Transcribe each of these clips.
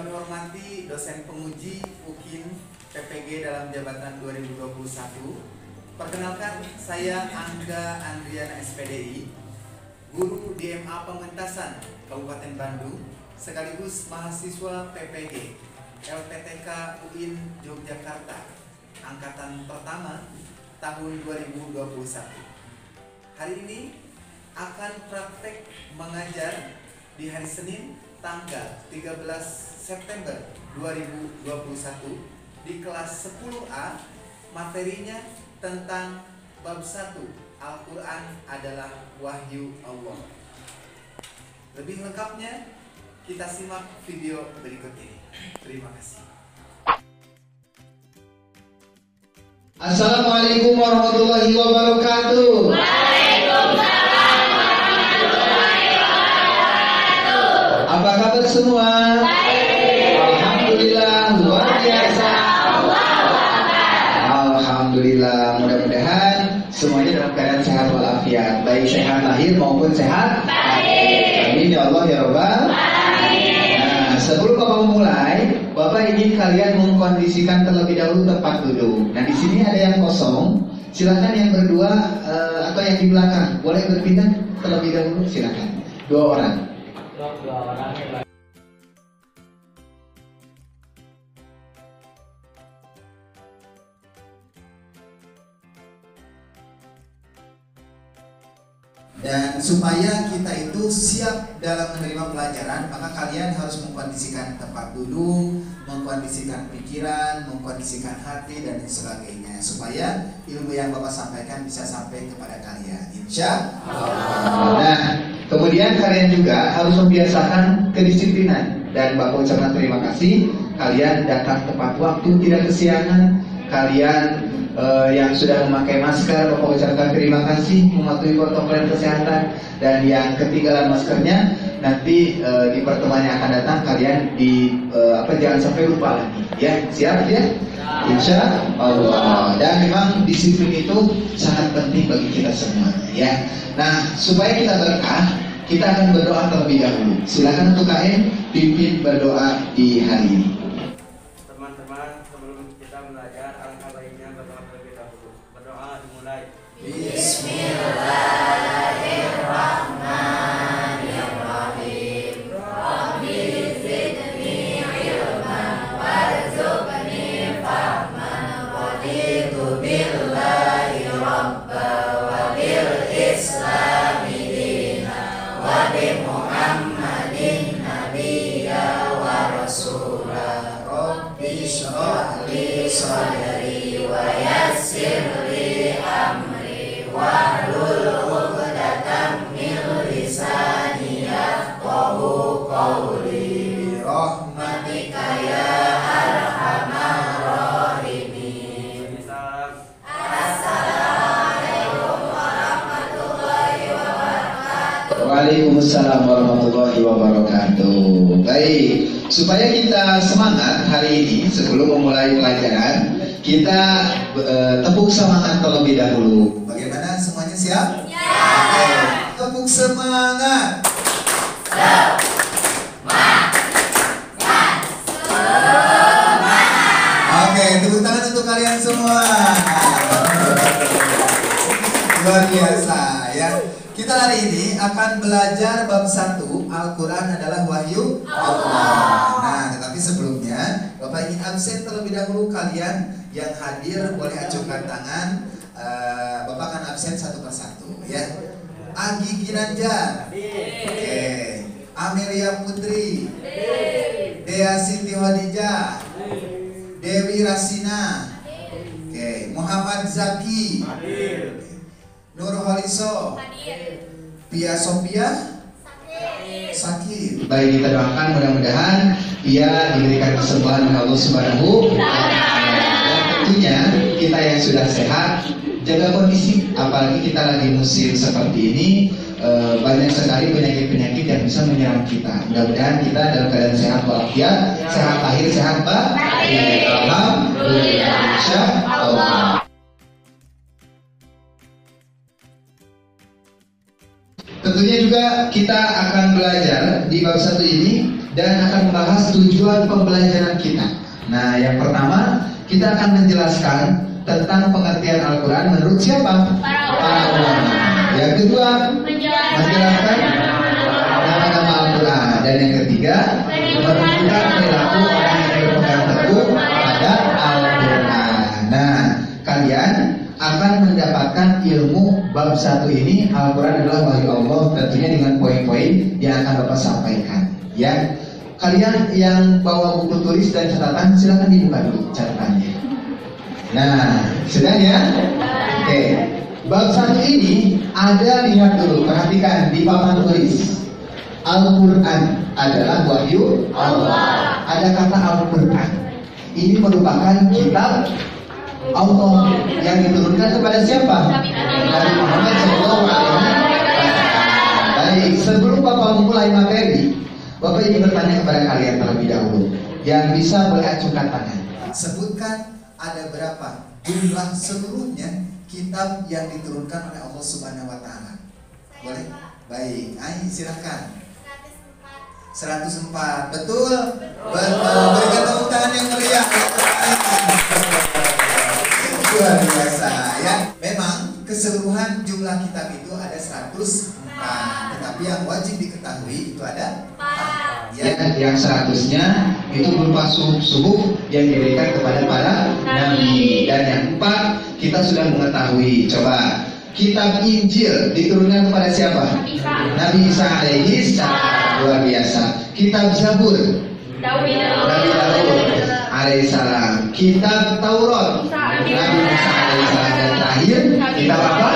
kami hormati dosen penguji UKIN PPG dalam jabatan 2021. Perkenalkan, saya Angga Andriana SPDI, guru DMA Pementasan Kabupaten Bandung, sekaligus mahasiswa PPG LPTK UIN Yogyakarta, angkatan pertama tahun 2021. Hari ini akan praktek mengajar di hari Senin tanggal 13 September 2021 di kelas 10A. Materinya tentang bab 1, Al-Quran adalah wahyu Allah. Lebih lengkapnya kita simak video berikut ini. Terima kasih. Assalamualaikum warahmatullahi wabarakatuh. Waalaikumsalam warahmatullahi wabarakatuh. Apa kabar semua? Baik. Alhamdulillah, luar biasa. Alhamdulillah, mudah-mudahan semuanya dalam keadaan sehat walafiat, baik sehat lahir maupun sehat batin. Amin ya Allah ya Rabbal alamin. Nah, sebelum Bapak memulai, Bapak ingin kalian mengkondisikan terlebih dahulu tempat duduk. Nah, di sini ada yang kosong. Silakan yang berdua atau yang di belakang boleh berpindah terlebih dahulu, silakan. 2 orang. Dan supaya kita itu siap dalam menerima pelajaran, maka kalian harus mengkondisikan tempat duduk, mengkondisikan pikiran, mengkondisikan hati dan sebagainya, supaya ilmu yang Bapak sampaikan bisa sampai kepada kalian, insya Allah. Nah, kemudian kalian juga harus membiasakan kedisiplinan. Dan Bapak ucapkan terima kasih, kalian datang tepat waktu, tidak kesiangan. Kalian yang sudah memakai masker, Bapak ucapkan terima kasih, mematuhi protokol kesehatan. Dan yang ketinggalan maskernya, nanti di pertemuan yang akan datang kalian jangan sampai lupa lagi, ya. Siap ya? Insya Allah. Dan memang disiplin itu sangat penting bagi kita semua, ya. Nah, supaya kita berkah, kita akan berdoa terlebih dahulu. Silakan untuk KM pimpin berdoa di hari ini. Teman-teman, sebelum kita belajar, alangkah baiknya berdoa terlebih dahulu. Berdoa dimulai. Bismillahirrahmanirrahim. Rabbi zidni ilman warzuqni fahman. Raditu billahi rabba wa bil islami dina wa bi Muhammadin nabiyya wa rasula. Rabbi shrah li sadri wa yassir li amri wahlul 'uqdatam min lisani yafqahu qawli. Rahmatika ya arhamar rahimin. Assalamualaikum warahmatullahi wabarakatuh. Waalaikumsalam warahmatullahi wabarakatuh. Baik, supaya kita semangat hari ini sebelum memulai pelajaran, kita tepuk semangat terlebih dahulu. Bagaimana, semuanya siap? Oke, tepuk semangat. Oke, tepuk tangan untuk kalian semua. Luar biasa ya. Kita hari ini akan belajar bab 1, Al-Quran adalah wahyu Allah. Nah, tetapi sebelumnya Bapak ingin absen terlebih dahulu. Kalian yang hadir boleh acukan tangan. Bapak akan absen satu persatu ya. Agi Ginanjar, oke. Amelia Putri, Dea Siti Wadijah, Dewi Rasina, oke. Muhammad Zaki, Nur Holiso, Pia Sophia, Sakir. Baik, kita doakan mudah-mudahan Pia diberikan kesembuhan oleh Allah Subhanahu wa Ta'ala. Dan tentunya kita yang sudah sehat jaga kondisi, apalagi kita lagi musim seperti ini, banyak sekali penyakit-penyakit yang bisa menyerang kita. Mudah-mudahan kita dalam keadaan sehat walafiat, sehat lahir, sehat batin. Alhamdulillah, insya Allah. Tentunya juga kita akan belajar di bab 1 ini dan akan membahas tujuan pembelajaran kita. Nah, yang pertama kita akan menjelaskan tentang pengertian Al-Quran menurut siapa? Para ulama. Yang kedua, menjelaskan nama-nama Al-Quran. Dan yang ketiga, menunjukkan perilaku orang yang berpegang teguh pada Al-Quran. Nah, kalian akan mendapatkan ilmu bab 1 ini. Al-Quran adalah wahyu Allah, tentunya dengan poin-poin yang akan Bapak sampaikan. Ya, kalian yang bawa buku tulis dan catatan silakan dibuka dulu catatannya. Nah, sudah ya? Oke. Bab 1 ini ada, lihat dulu, perhatikan di papan tulis. Al-Quran adalah wahyu Allah. Ada kata Al-Quran. Ini merupakan kitab Allah yang diturunkan kepada siapa? Nabi Muhammad SAW. Baik, sebelum Bapak memulai materi, Bapak ingin bertanya kepada kalian terlebih dahulu. Yang bisa beracungkan tangan. Sebutkan ada berapa jumlah seluruhnya kitab yang diturunkan oleh Allah Subhanahu wa taala. Boleh? Baik, Ai silakan. 104. Betul? Betul. Berikan tepuk tangan yang meriah. Luar biasa ya. Memang keseluruhan jumlah kitab itu ada 104. Tetapi yang wajib diketahui itu ada 4. Ya, yang 100-nya itu berupa subuh yang diberikan kepada para nabi. Dan yang 4 kita sudah mengetahui. Coba, kitab Injil diturunkan kepada siapa? Nabi Isa alaihi salam. Luar biasa. Kitab Zabur Nabi Daud alaihissalam. Kitab Taurat Nabi Musa alaihissalam. Dan terakhir kitab apa?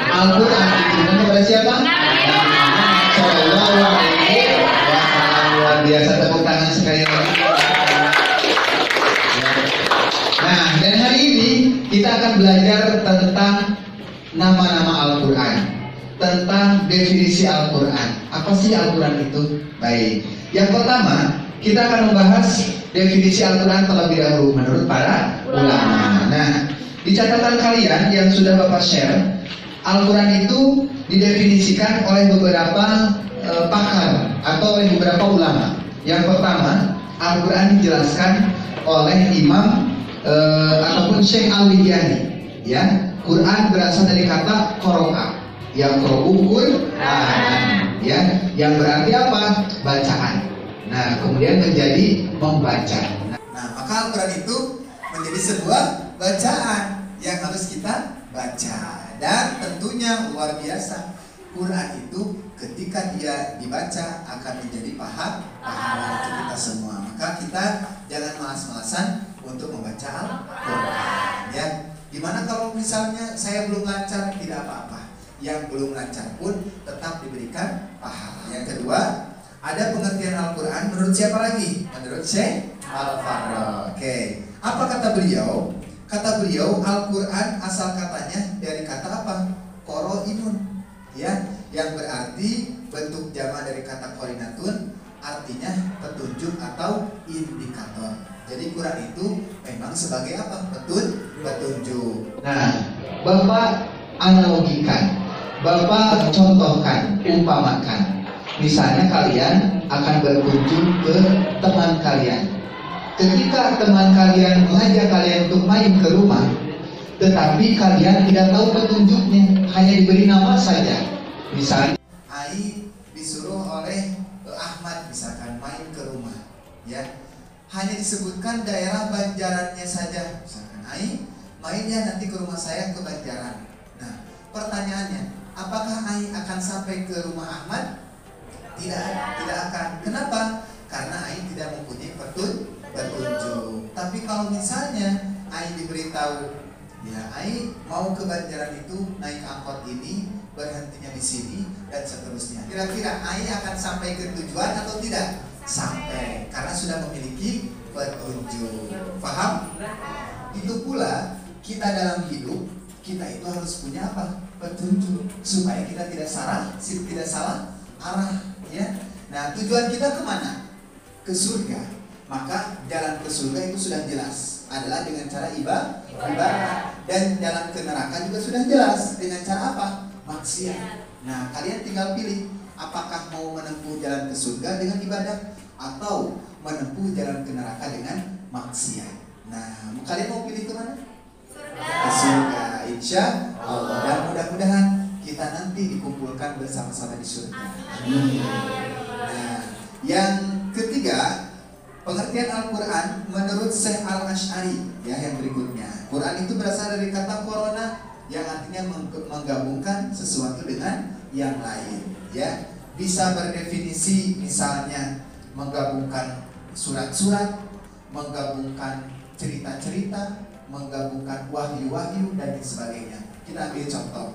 Al-Quran diturunkan kepada siapa? Nabi Muhammad sallallahu alaihi wasallam. Luar biasa, tepuk tangan sekali lagi. Nah, dan hari ini kita akan belajar tentang nama-nama Al-Quran, tentang definisi Al-Quran. Apa sih Al-Quran itu? Baik, yang pertama kita akan membahas definisi Al-Quran terlebih dahulu menurut para ulama. Nah, di catatan kalian yang sudah Bapak share, Al-Quran itu didefinisikan oleh beberapa pakar atau oleh beberapa ulama. Yang pertama, Al-Quran dijelaskan oleh Imam ataupun Syekh Al-Widjani. Ya, Quran berasal dari kata qoro'a, yang Quran, ya, yang berarti apa? Bacaan. Nah, kemudian menjadi membaca. Nah, maka Al-Quran itu menjadi sebuah bacaan yang harus kita baca. Dan tentunya luar biasa, Quran itu ketika dia dibaca akan menjadi pahala untuk kita semua. Maka kita jangan malas-malasan untuk membaca Al-Quran, ya. Gimana kalau misalnya saya belum lancar? Tidak apa-apa. Yang belum lancar pun tetap diberikan pahala. Yang kedua, ada pengertian Al-Quran menurut siapa lagi? Menurut Syekh Al-Farra. Oke. Apa kata beliau? Kata beliau, Al-Quran asal katanya dari kata apa? Qoro'inun, ya, yang berarti bentuk jama dari kata qorinatun, artinya petunjuk atau indikator. Jadi Quran itu memang sebagai apa? Petunjuk. Nah, Bapak analogikan, Bapak contohkan, umpamakan. Misalnya kalian akan berkunjung ke teman kalian. Ketika teman kalian mengajak kalian untuk main ke rumah, tetapi kalian tidak tahu petunjuknya, hanya diberi nama saja. Misalnya, Ai disuruh oleh Ahmad misalkan main ke rumah, ya, hanya disebutkan daerah Banjarannya saja. Misalkan Ai mainnya nanti ke rumah saya ke Banjaran. Nah, pertanyaannya, apakah Ai akan sampai ke rumah Ahmad? Tidak akan. Kenapa? Karena Ai tidak mempunyai petunjuk. Tapi kalau misalnya Ai diberitahu, ya, Ai mau ke Banjaran itu naik angkot ini, berhentinya di sini dan seterusnya. Kira-kira Ai akan sampai ke tujuan atau tidak? Sampai, karena sudah memiliki petunjuk. Paham? Itu pula kita dalam hidup, kita itu harus punya apa? Petunjuk, supaya kita tidak salah arah, ya. Nah, tujuan kita kemana? Ke surga. Maka jalan ke surga itu sudah jelas, adalah dengan cara ibadah. Dan jalan ke neraka juga sudah jelas, dengan cara apa? Maksiat. Nah, kalian tinggal pilih, apakah mau menempuh jalan ke surga dengan ibadah, atau menempuh jalan ke neraka dengan maksiat. Nah, kalian mau pilih kemana? Ke surga, insya Allah. Dan mudah-mudahan kita nanti dikumpulkan bersama-sama di surga. Amin. Nah, yang ketiga, pengertian Al-Quran menurut Syekh Al-Ash'ari ya, yang berikutnya. Quran itu berasal dari kata korona yang artinya menggabungkan sesuatu dengan yang lain ya. Bisa berdefinisi misalnya menggabungkan surat-surat, menggabungkan cerita-cerita, menggabungkan wahyu-wahyu dan sebagainya. Kita ambil contoh.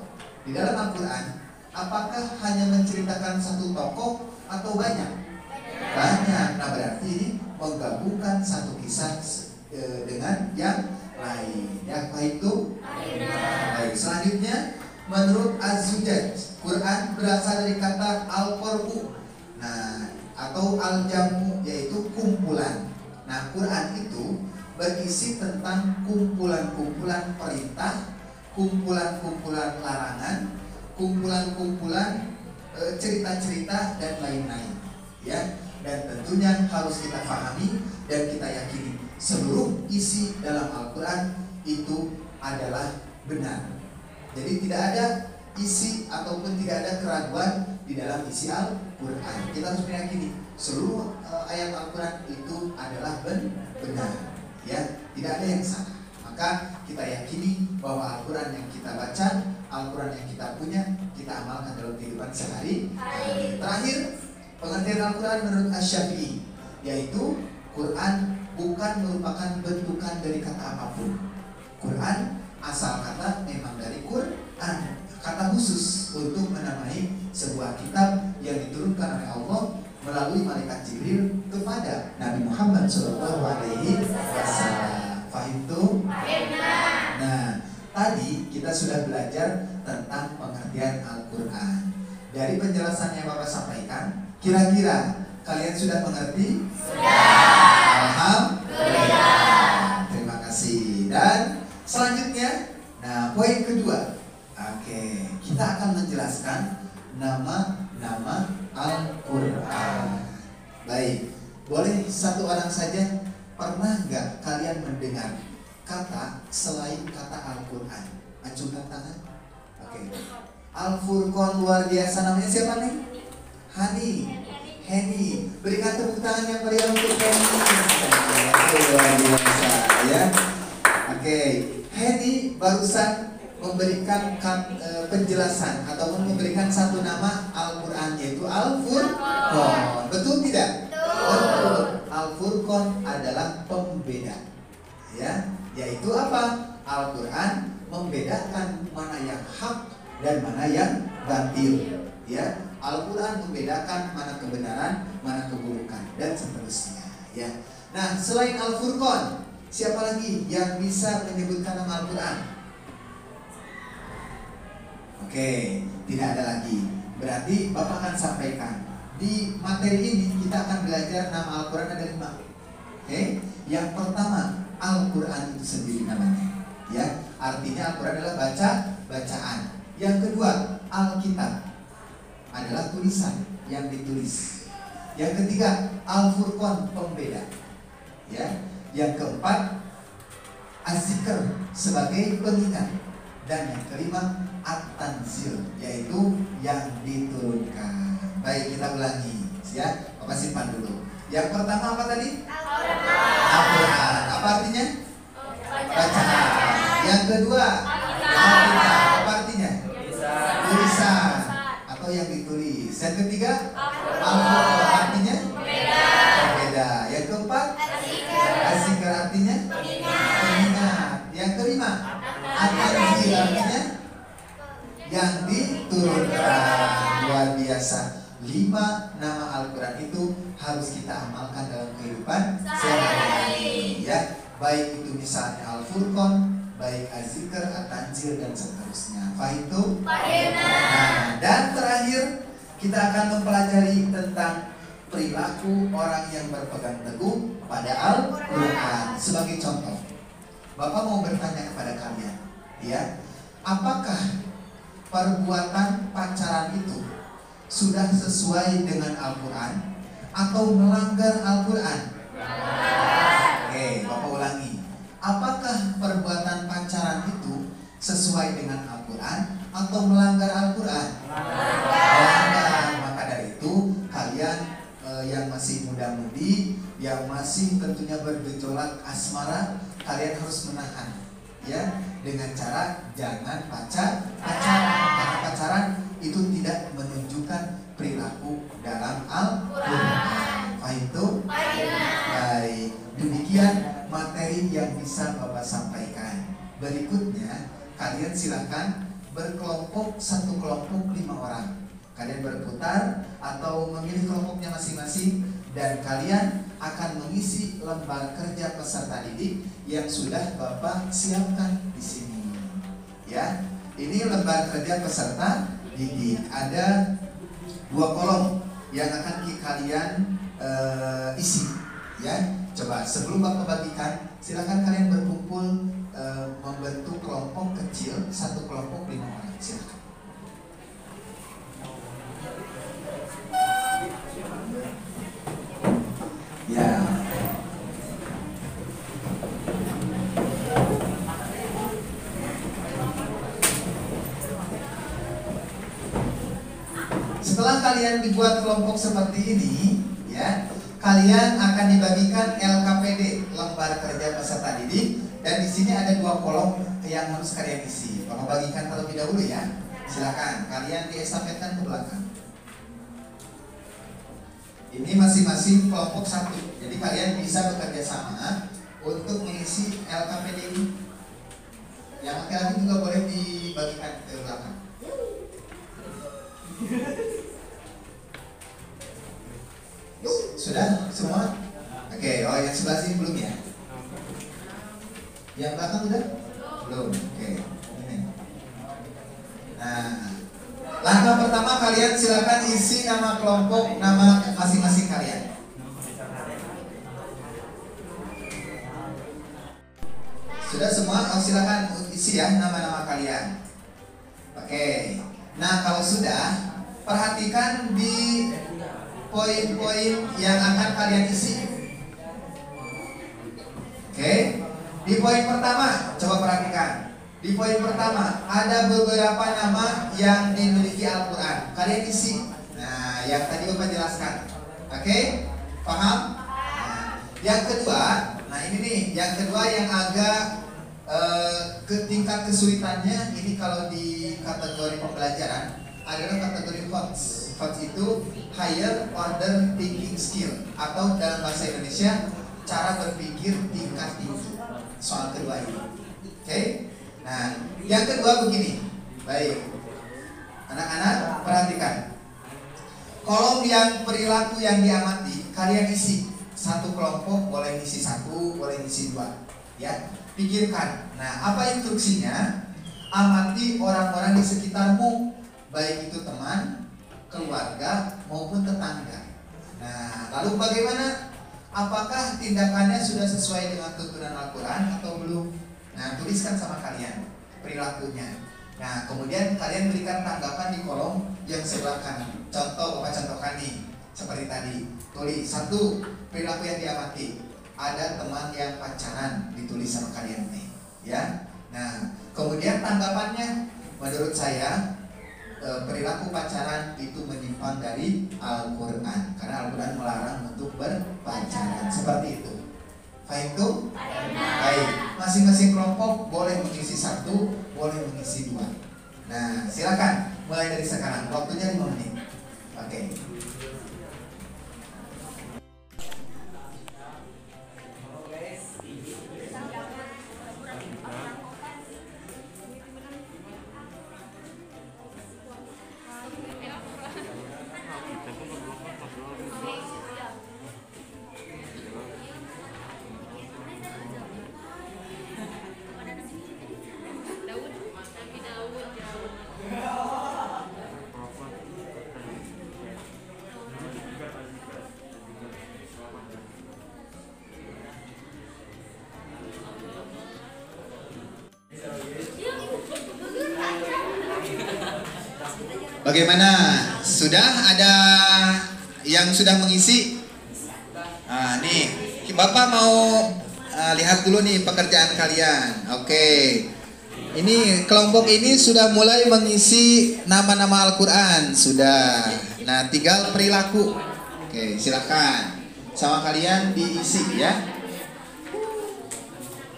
Di dalam Al-Quran, apakah hanya menceritakan satu tokoh atau banyak? Banyak. Nah, berarti ini menggabungkan satu kisah dengan yang lain. Ya, apa itu? Baik, selanjutnya menurut Az-Zujaj, Quran berasal dari kata al-qur'u. Nah, atau al-jamu, yaitu kumpulan. Nah, Quran itu berisi tentang kumpulan-kumpulan perintah, kumpulan-kumpulan larangan, kumpulan-kumpulan cerita-cerita dan lain-lain. Ya, dan tentunya harus kita pahami dan kita yakini seluruh isi dalam Al-Quran itu adalah benar. Jadi tidak ada isi ataupun tidak ada keraguan di dalam isi Al-Quran. Kita harus meyakini seluruh ayat Al-Quran itu adalah benar, ya, tidak ada yang salah. Maka kita yakini bahwa Al-Quran yang kita baca, Al-Quran yang kita punya, kita amalkan dalam kehidupan sehari-hari. Terakhir, pengertian Al-Quran menurut Asy-Syafi'i, yaitu Quran bukan merupakan bentukan dari kata apapun. Quran asal kata memang dari Quran, kata khusus untuk menamai sebuah kitab yang diturunkan oleh Allah melalui malaikat Jibril kepada Nabi Muhammad SAW. Fahim tuh? Nah, tadi kita sudah belajar tentang pengertian Al-Quran. Dari penjelasan yang Bapak sampaikan, kira-kira kalian sudah mengerti? Sudah. Alhamdulillah. Terima kasih. Dan selanjutnya, nah, poin kedua. Oke, kita akan menjelaskan nama-nama Al-Quran. Baik, boleh satu orang saja. Pernah nggak kalian mendengar kata selain kata Al-Quran? Acungkan tangan. Oke. Al-Furqan, luar biasa. Namanya siapa nih? Heni. Berikan tepuk tangan yang meriah untuk Heni. Luar biasa ya. Oke. Heni barusan memberikan penjelasan ataupun memberikan satu nama Al-Quran, yaitu Al-Furqan. Betul tidak? Betul. Al-Furqan adalah pembeda, ya, yaitu apa? Al-Quran membedakan mana yang hak dan mana yang batil, ya. Al-Quran membedakan mana kebenaran, mana keburukan, dan seterusnya, ya. Nah, selain Al-Furqan, siapa lagi yang bisa menyebutkan nama Al-Quran? Oke, tidak ada lagi. Berarti Bapak akan sampaikan. Di materi ini kita akan belajar nama Al-Quran ada 5. Oke, yang pertama Al-Quran itu sendiri namanya, ya, artinya Al-Quran adalah bacaan. Yang kedua, Alkitab adalah tulisan yang ditulis. Yang ketiga, Al-Furqan pembeda, ya. Yang keempat, Az-Zikr sebagai pengingat. Dan yang kelima, At-Tanzil, yaitu yang diturunkan. Baik, kita ulangi, ya. Bapak simpan dulu. Yang pertama apa tadi? Al-Quran. Apa artinya? Bacaan. Yang kedua, Alkitab. Apa artinya? Tulisan atau yang ditulis. Yang ketiga, Al-Furqan. Artinya? Berbeda. Yang keempat, Az-Zikr artinya? Pengingat. Yang kelima, At-Tanzil artinya? Yang diturunkan. Luar biasa. 5 nama Al-Quran itu harus kita amalkan dalam kehidupan sehari-hari, ya. Baik itu misalnya Al-Furqan, baik Az-Zikr, At-Tanzil, dan seterusnya. Fahim tuh? Nah, dan terakhir kita akan mempelajari tentang perilaku orang yang berpegang teguh pada Al-Quran. Sebagai contoh, Bapak mau bertanya kepada kalian, ya, apakah perbuatan pacaran itu sudah sesuai dengan Al-Quran atau melanggar Al-Quran? Oke, Bapak ulangi. Apakah perbuatan pacaran itu sesuai dengan Al-Quran atau melanggar Al-Quran? Melanggar. Maka dari itu kalian yang masih muda-mudi, yang masih tentunya bergejolak asmara, kalian harus menahan, ya, dengan cara jangan pacaran. Karena pacaran itu tidak menunjukkan perilaku dalam Al-Quran. Itu baik. Demikian materi yang bisa Bapak sampaikan. Berikutnya kalian silakan berkelompok, satu kelompok 5 orang. Kalian berputar atau memilih kelompoknya masing-masing dan kalian akan mengisi lembar kerja peserta didik yang sudah Bapak siapkan di sini. Ya, ini lembar kerja peserta didik. Ada 2 kolom yang akan kalian isi. Ya, coba sebelum Bapak bagikan, silakan kalian berkumpul membentuk kelompok kecil, satu kelompok 5 orang. Silakan. Ya. Setelah kalian dibuat kelompok seperti ini, ya, kalian akan dibagikan LKPD, lembar kerja peserta didik, dan di sini ada 2 kolom yang harus kalian isi. Bapak bagikan terlebih dahulu ya. Silakan kalian diestafetkan ke belakang. Ini masing-masing kelompok 1. Jadi kalian bisa bekerja sama untuk mengisi LKPD ini. Yang laki-laki juga boleh dibagikan ke belakang. Sudah semua? Oke, oh yang sebelah sini belum ya? Yang belakang udah? Belum. Oke. Ini. Nah, langkah pertama kalian silakan isi nama kelompok, nama masing-masing kalian. Sudah semua? Oh, silakan isi ya nama-nama kalian. Oke. Nah, kalau sudah, perhatikan di poin-poin yang akan kalian isi. Oke. Di poin pertama, coba perhatikan. Di poin pertama, ada beberapa nama yang dimiliki Al-Quran. Kalian isi. Nah, yang tadi Bapak jelaskan. Oke? Paham? Nah, yang kedua, nah ini nih, yang kedua yang agak ke tingkat kesulitannya, ini kalau di kategori pembelajaran adalah kategori HOTS. HOTS itu Higher Order Thinking Skill, atau dalam bahasa Indonesia cara berpikir tingkat tinggi. Soal kedua ini. Oke? Nah, yang kedua begini. Baik. Anak-anak perhatikan. Kolom yang perilaku yang diamati kalian isi. Satu kelompok boleh isi 1, boleh isi 2. Ya. Pikirkan. Nah, apa instruksinya? Amati orang-orang di sekitarmu, baik itu teman, keluarga maupun tetangga. Nah, lalu bagaimana? Apakah tindakannya sudah sesuai dengan tuntunan Al-Quran atau belum? Nah, tuliskan sama kalian perilakunya. Nah, kemudian kalian berikan tanggapan di kolom yang sebelah kanan. Contoh, Bapak contohkan nih, seperti tadi. Tulis 1, perilaku yang diamati. Ada teman yang pacaran, ditulis sama kalian nih, ya. Nah, kemudian tanggapannya, menurut saya perilaku pacaran itu menyimpang dari Al-Quran, karena Al-Quran melarang untuk berpacaran. Seperti itu. Fahim tuh? Baik. Masing-masing kelompok boleh mengisi 1, boleh mengisi 2. Nah, silakan mulai dari sekarang. Waktunya 5 menit. Oke. Bagaimana? Sudah ada yang sudah mengisi? Bapak mau lihat dulu nih pekerjaan kalian. Oke. Ini kelompok ini sudah mulai mengisi nama-nama Al-Quran. Sudah. Nah, tinggal perilaku. Oke, silakan. Sama kalian diisi ya.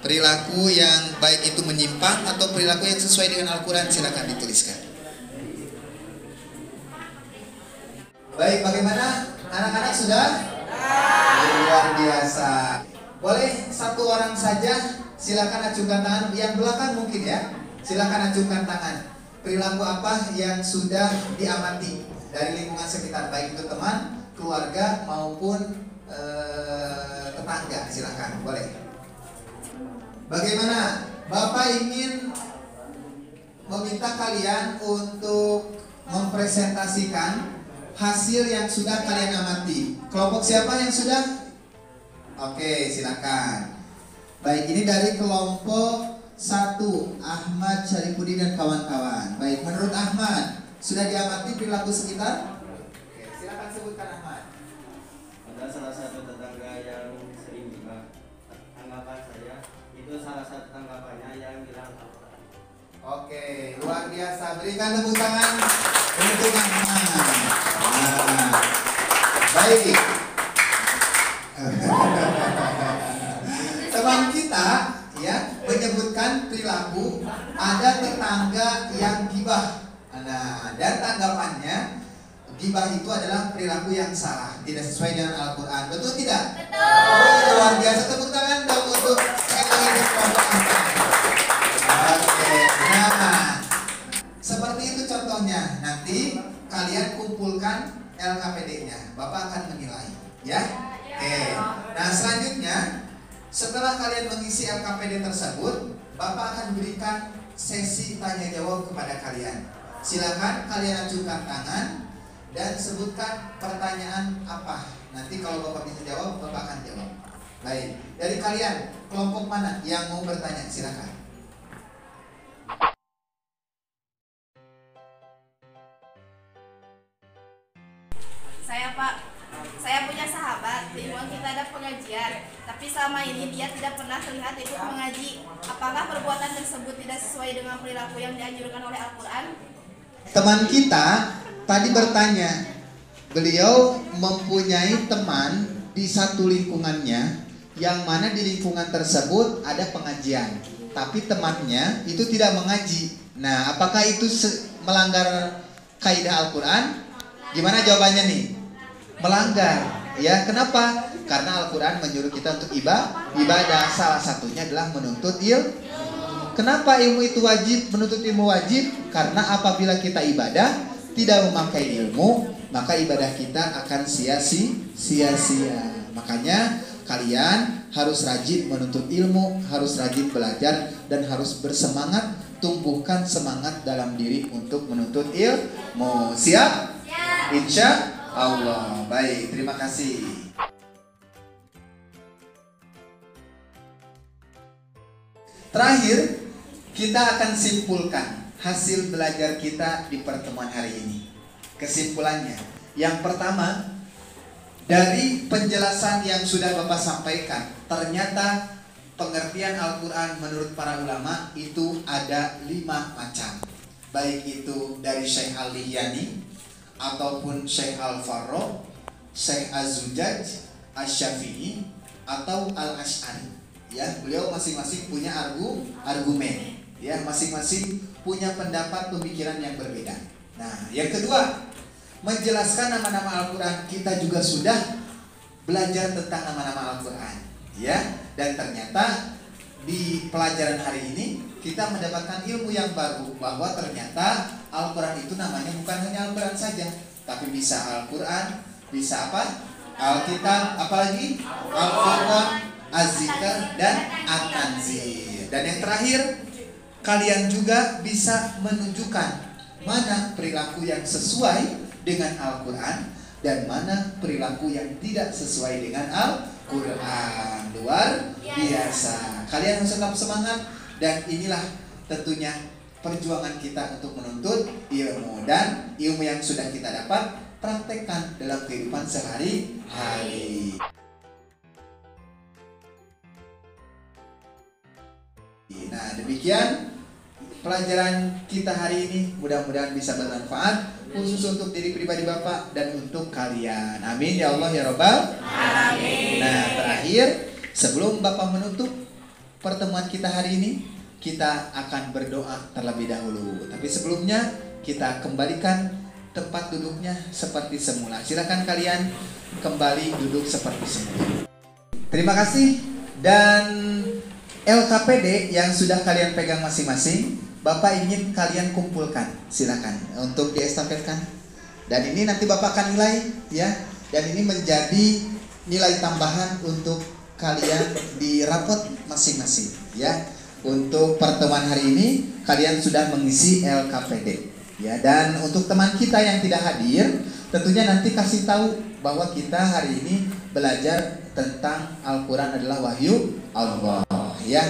Perilaku yang baik itu menyimpang atau perilaku yang sesuai dengan Al-Quran, silakan dituliskan. Baik, bagaimana? Anak-anak sudah? Luar biasa. Boleh satu orang saja, silakan acungkan tangan. Yang belakang mungkin ya, silakan acungkan tangan. Perilaku apa yang sudah diamati dari lingkungan sekitar, baik itu teman, keluarga maupun tetangga, silakan, boleh. Bagaimana? Bapak ingin meminta kalian untuk mempresentasikan hasil yang sudah kalian amati. Kelompok siapa yang sudah? Oke, silakan. Baik, ini dari kelompok 1, Ahmad Syarifuddin dan kawan-kawan. Baik, menurut Ahmad, sudah diamati perilaku sekitar? Oke, silakan sebutkan Ahmad. Ada salah satu tetangga yang sering juga tanggapan saya, itu salah satu tanggapannya yang bilang Al-Quran. Oke, luar biasa. Berikan tepuk tangan untuk Ahmad. Nah, baik. Teman kita ya menyebutkan perilaku ada tetangga yang gibah. Nah, dan tanggapannya gibah itu adalah perilaku yang salah, tidak sesuai dengan Al-Quran. Betul tidak? Betul. Oh, luar biasa. Tepuk tangan dong untuk kelompok Ahmad. Oke, nah seperti itu contohnya. Nanti kalian kumpulkan LKPD-nya, Bapak akan menilai, ya. Oke. Nah selanjutnya, setelah kalian mengisi LKPD tersebut, Bapak akan berikan sesi tanya jawab kepada kalian. Silakan kalian ajukan tangan dan sebutkan pertanyaan apa. Nanti kalau Bapak bisa jawab, Bapak akan jawab. Baik, dari kalian kelompok mana yang mau bertanya? Silakan. Saya Pak, saya punya sahabat, di lingkungan kita ada pengajian, tapi selama ini dia tidak pernah terlihat ikut mengaji. Apakah perbuatan tersebut tidak sesuai dengan perilaku yang dianjurkan oleh Al-Quran? Teman kita tadi bertanya, beliau mempunyai teman di satu lingkungannya, yang mana di lingkungan tersebut ada pengajian, tapi temannya itu tidak mengaji. Nah, apakah itu melanggar kaidah Al-Quran? Gimana jawabannya nih? Melanggar. Ya, kenapa? Karena Al-Quran menyuruh kita untuk ibadah. Salah satunya adalah menuntut ilmu. Kenapa ilmu itu wajib? Menuntut ilmu wajib karena apabila kita ibadah tidak memakai ilmu, maka ibadah kita akan sia-sia. Makanya kalian harus rajin menuntut ilmu, harus rajin belajar, dan harus bersemangat. Tumbuhkan semangat dalam diri untuk menuntut ilmu. Siap? Insya Allah. Baik, terima kasih. Terakhir, kita akan simpulkan hasil belajar kita di pertemuan hari ini. Kesimpulannya, yang pertama, dari penjelasan yang sudah Bapak sampaikan, ternyata pengertian Al-Quran menurut para ulama itu ada 5 macam. Baik itu dari Syekh Al-Lihyani ataupun Syekh Al-Farro, Syekh Az-Zujaj, Asy-Syafi'i, atau Al-Asy'ari. Ya, beliau masing-masing punya argumen. Ya, masing-masing punya pendapat pemikiran yang berbeda. Nah, yang kedua, menjelaskan nama-nama Al-Quran. Kita juga sudah belajar tentang nama-nama Al-Quran. Ya, dan ternyata di pelajaran hari ini kita mendapatkan ilmu yang baru, bahwa ternyata Al-Quran itu namanya bukan hanya Al-Quran saja, tapi bisa Al-Quran, bisa apa? Alkitab, apalagi Al-Furqan, Az-Zikr, dan At-Tanzil. Dan yang terakhir, kalian juga bisa menunjukkan mana perilaku yang sesuai dengan Al-Quran dan mana perilaku yang tidak sesuai dengan Al-Quran. Luar biasa. Kalian harus tetap semangat, dan inilah tentunya perjuangan kita untuk menuntut ilmu, dan ilmu yang sudah kita dapat praktekkan dalam kehidupan sehari-hari. Nah, demikian pelajaran kita hari ini, mudah-mudahan bisa bermanfaat khusus untuk diri pribadi Bapak dan untuk kalian. Amin ya Allah ya Rabbal Alamin. Nah, terakhir sebelum Bapak menutup pertemuan kita hari ini, kita akan berdoa terlebih dahulu. Tapi sebelumnya kita kembalikan tempat duduknya seperti semula. Silakan kalian kembali duduk seperti semula. Terima kasih. Dan LKPD yang sudah kalian pegang masing-masing, Bapak ingin kalian kumpulkan. Silakan untuk diestafetkan. Dan ini nanti Bapak akan nilai ya. Dan ini menjadi nilai tambahan untuk kalian di rapot masing-masing ya. Untuk pertemuan hari ini kalian sudah mengisi LKPD. Ya, dan untuk teman kita yang tidak hadir, tentunya nanti kasih tahu bahwa kita hari ini belajar tentang Al-Quran adalah wahyu Allah. Ya,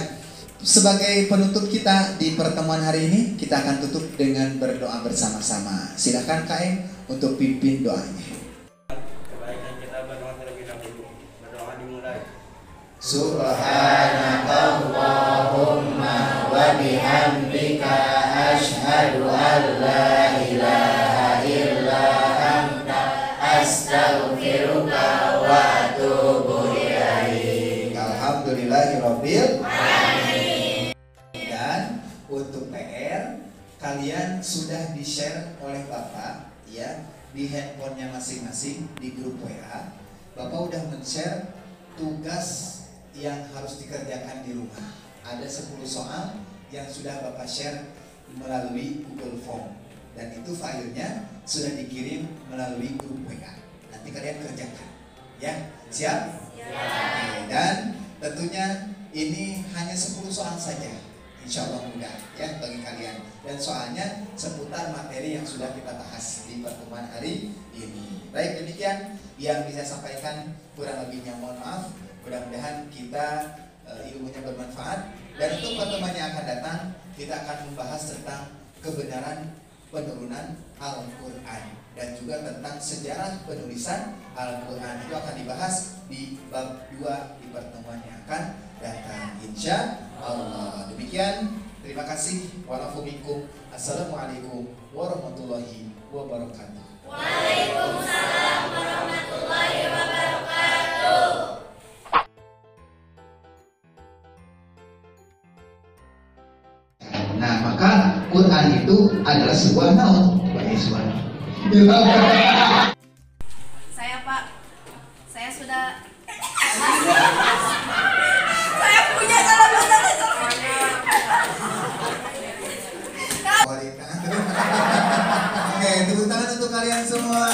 sebagai penutup kita di pertemuan hari ini, kita akan tutup dengan berdoa bersama-sama. Silakan KM untuk pimpin doanya. Kebaikan kita berdoa terlebih dahulu. Berdoa dimulai. Subhanakallahumma wa bihamdika asyhadu an la ilaha illa anta astaghfiruka wa atubu ilaik. Alhamdulillahirabbil alamin. Dan untuk PR kalian sudah di-share oleh Bapak ya di handphonenya masing-masing di grup WA. Bapak udah men-share tugas yang harus dikerjakan di rumah. Ada 10 soal yang sudah Bapak share melalui Google Form. Dan itu filenya sudah dikirim melalui grup WA. Nanti kalian kerjakan. Ya, siap? Siap. Dan tentunya ini hanya 10 soal saja. Insya Allah mudah ya bagi kalian. Dan soalnya seputar materi yang sudah kita bahas di pertemuan hari ini. Baik, demikian yang bisa sampaikan, kurang lebihnya mohon maaf. Mudah-mudahan kita ilmunya bermanfaat. Dan untuk pertemuan yang akan datang, kita akan membahas tentang kebenaran penurunan Al-Quran dan juga tentang sejarah penulisan Al-Quran. Itu akan dibahas di bab 2 di pertemuan yang akan datang, insya Allah. Demikian, terima kasih. Wa'alaikum. Assalamualaikum warahmatullahi wabarakatuh. Waalaikumsalam warahmatullahi wabarakatuh. Nah, maka Quran itu adalah sebuah naon, sebagai sebuah naon. Saya Pak, saya sudah saya punya salah bahasa. Oke, tepuk tangan untuk kalian semua.